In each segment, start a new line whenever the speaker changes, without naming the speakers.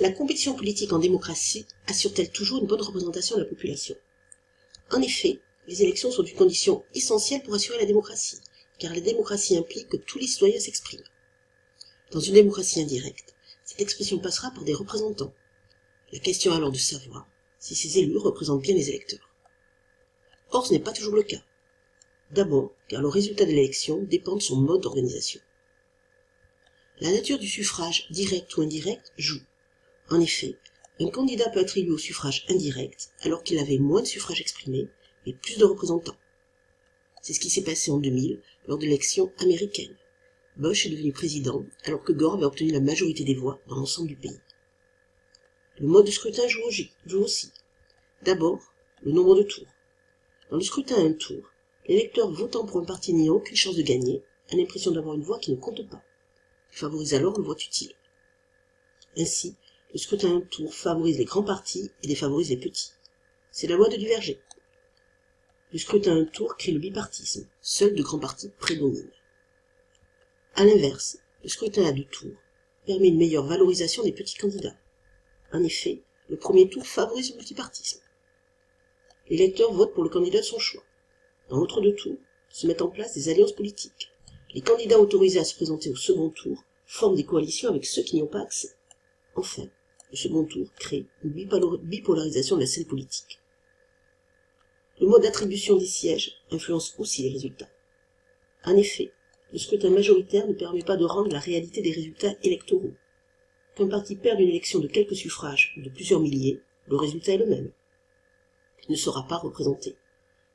La compétition politique en démocratie assure-t-elle toujours une bonne représentation de la population? En effet, les élections sont une condition essentielle pour assurer la démocratie, car la démocratie implique que tous les citoyens s'expriment. Dans une démocratie indirecte, cette expression passera par des représentants. La question est alors de savoir si ces élus représentent bien les électeurs. Or, ce n'est pas toujours le cas. D'abord, car le résultat de l'élection dépend de son mode d'organisation. La nature du suffrage, direct ou indirect, joue. En effet, un candidat peut être élu au suffrage indirect alors qu'il avait moins de suffrages exprimés et plus de représentants. C'est ce qui s'est passé en 2000 lors de l'élection américaine. Bush est devenu président alors que Gore avait obtenu la majorité des voix dans l'ensemble du pays. Le mode de scrutin joue aussi. D'abord, le nombre de tours. Dans le scrutin à un tour, l'électeur votant pour un parti n'ayant aucune chance de gagner a l'impression d'avoir une voix qui ne compte pas. Il favorise alors le vote utile. Ainsi, le scrutin à un tour favorise les grands partis et défavorise les petits. C'est la loi de Duverger. Le scrutin à un tour crée le bipartisme. Seuls de grands partis prédominent. À l'inverse, le scrutin à deux tours permet une meilleure valorisation des petits candidats. En effet, le premier tour favorise le multipartisme. L'électeur vote pour le candidat de son choix. Dans l'autre deux tours, se mettent en place des alliances politiques. Les candidats autorisés à se présenter au second tour forment des coalitions avec ceux qui n'y ont pas accès. Enfin, le second tour crée une bipolarisation de la scène politique. Le mode d'attribution des sièges influence aussi les résultats. En effet, le scrutin majoritaire ne permet pas de rendre la réalité des résultats électoraux. Qu'un parti perde une élection de quelques suffrages ou de plusieurs milliers, le résultat est le même. Il ne sera pas représenté.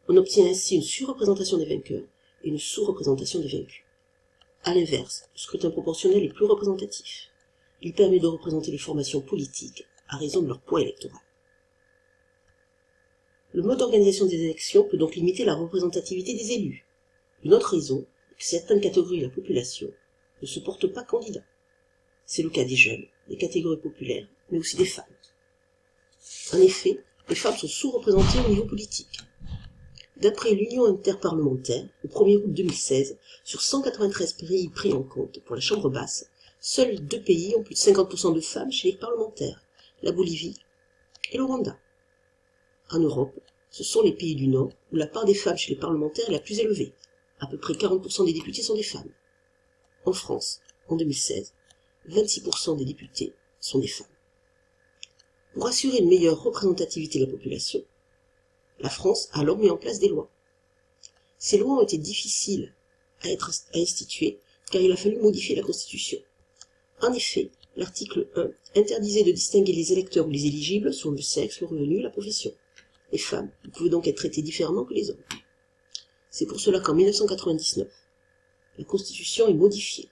On obtient ainsi une surreprésentation des vainqueurs et une sous-représentation des vaincus. À l'inverse, le scrutin proportionnel est plus représentatif. Il permet de représenter les formations politiques à raison de leur poids électoral. Le mode d'organisation des élections peut donc limiter la représentativité des élus. Une autre raison est que certaines catégories de la population ne se portent pas candidats. C'est le cas des jeunes, des catégories populaires, mais aussi des femmes. En effet, les femmes sont sous-représentées au niveau politique. D'après l'Union interparlementaire, au 1er août 2016, sur 193 pays pris en compte pour la Chambre basse, seuls 2 pays ont plus de 50% de femmes chez les parlementaires, la Bolivie et le Rwanda. En Europe, ce sont les pays du Nord où la part des femmes chez les parlementaires est la plus élevée. À peu près 40% des députés sont des femmes. En France, en 2016, 26% des députés sont des femmes. Pour assurer une meilleure représentativité de la population, la France a alors mis en place des lois. Ces lois ont été difficiles à instituer car il a fallu modifier la Constitution. En effet, l'article 1 interdisait de distinguer les électeurs ou les éligibles selon le sexe, le revenu et la profession. Les femmes ne pouvaient donc être traitées différemment que les hommes. C'est pour cela qu'en 1999, la Constitution est modifiée.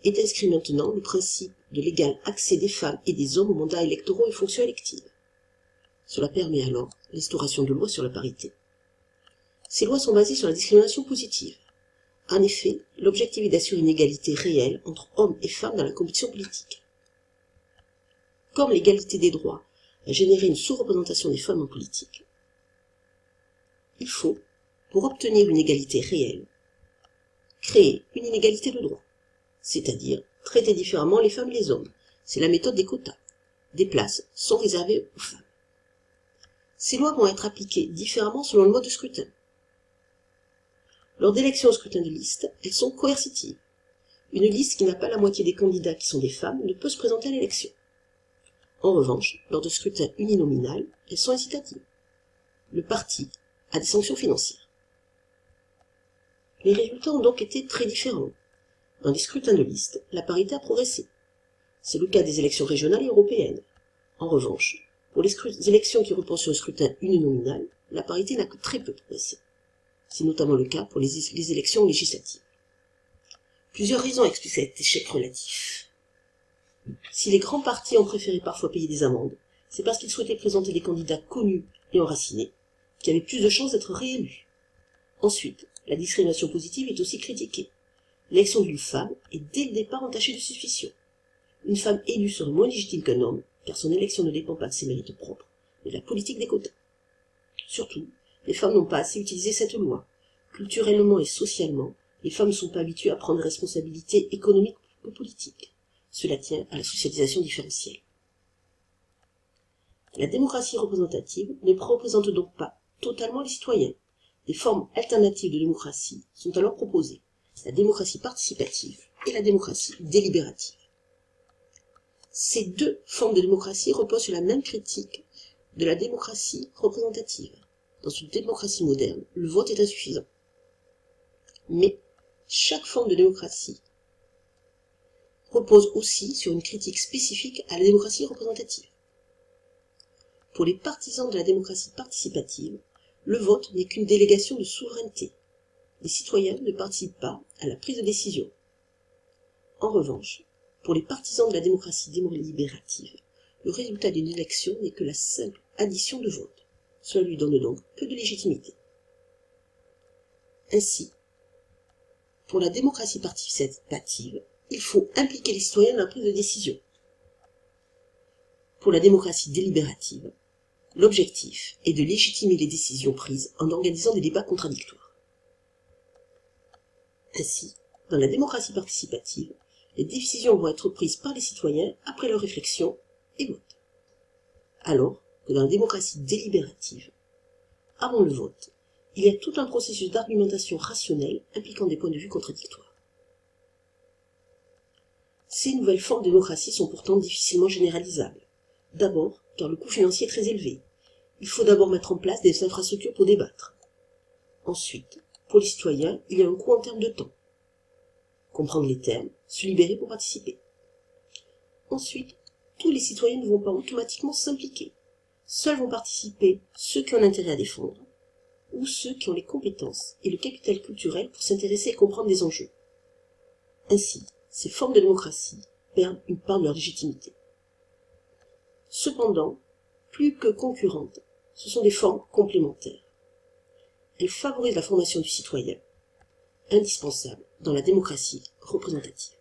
Est inscrit maintenant le principe de l'égal accès des femmes et des hommes aux mandats électoraux et fonctions électives. Cela permet alors l'instauration de lois sur la parité. Ces lois sont basées sur la discrimination positive. En effet, l'objectif est d'assurer une égalité réelle entre hommes et femmes dans la compétition politique. Comme l'égalité des droits a généré une sous-représentation des femmes en politique, il faut, pour obtenir une égalité réelle, créer une inégalité de droit, c'est-à-dire traiter différemment les femmes et les hommes. C'est la méthode des quotas. Des places sont réservées aux femmes. Ces lois vont être appliquées différemment selon le mode de scrutin. Lors d'élections au scrutin de liste, elles sont coercitives. Une liste qui n'a pas la moitié des candidats qui sont des femmes ne peut se présenter à l'élection. En revanche, lors de scrutins uninominal, elles sont incitatives. Le parti a des sanctions financières. Les résultats ont donc été très différents. Dans les scrutins de liste, la parité a progressé. C'est le cas des élections régionales et européennes. En revanche, pour les élections qui reposent sur le scrutin uninominal, la parité n'a que très peu progressé. C'est notamment le cas pour les élections législatives. Plusieurs raisons expliquent cet échec relatif. Si les grands partis ont préféré parfois payer des amendes, c'est parce qu'ils souhaitaient présenter des candidats connus et enracinés, qui avaient plus de chances d'être réélus. Ensuite, la discrimination positive est aussi critiquée. L'élection d'une femme est dès le départ entachée de suspicion. Une femme élue serait moins légitime qu'un homme, car son élection ne dépend pas de ses mérites propres, mais de la politique des quotas. Surtout, les femmes n'ont pas assez utilisé cette loi. Culturellement et socialement, les femmes ne sont pas habituées à prendre des responsabilités économiques que politiques. Cela tient à la socialisation différentielle. La démocratie représentative ne représente donc pas totalement les citoyens. Des formes alternatives de démocratie sont alors proposées, la démocratie participative et la démocratie délibérative. Ces deux formes de démocratie reposent sur la même critique de la démocratie représentative. Dans une démocratie moderne, le vote est insuffisant. Mais chaque forme de démocratie repose aussi sur une critique spécifique à la démocratie représentative. Pour les partisans de la démocratie participative, le vote n'est qu'une délégation de souveraineté. Les citoyens ne participent pas à la prise de décision. En revanche, pour les partisans de la démocratie délibérative, le résultat d'une élection n'est que la simple addition de votes. Cela lui donne donc peu de légitimité. Ainsi, pour la démocratie participative, il faut impliquer les citoyens dans la prise de décision. Pour la démocratie délibérative, l'objectif est de légitimer les décisions prises en organisant des débats contradictoires. Ainsi, dans la démocratie participative, les décisions vont être prises par les citoyens après leur réflexion et vote. Alors que dans la démocratie délibérative, avant le vote, il y a tout un processus d'argumentation rationnelle impliquant des points de vue contradictoires. Ces nouvelles formes de démocratie sont pourtant difficilement généralisables. D'abord, car le coût financier est très élevé. Il faut d'abord mettre en place des infrastructures pour débattre. Ensuite, pour les citoyens, il y a un coût en termes de temps. Comprendre les termes, se libérer pour participer. Ensuite, tous les citoyens ne vont pas automatiquement s'impliquer. Seuls vont participer ceux qui ont un intérêt à défendre, ou ceux qui ont les compétences et le capital culturel pour s'intéresser et comprendre des enjeux. Ainsi, ces formes de démocratie perdent une part de leur légitimité. Cependant, plus que concurrentes, ce sont des formes complémentaires. Elles favorisent la formation du citoyen, indispensable dans la démocratie représentative.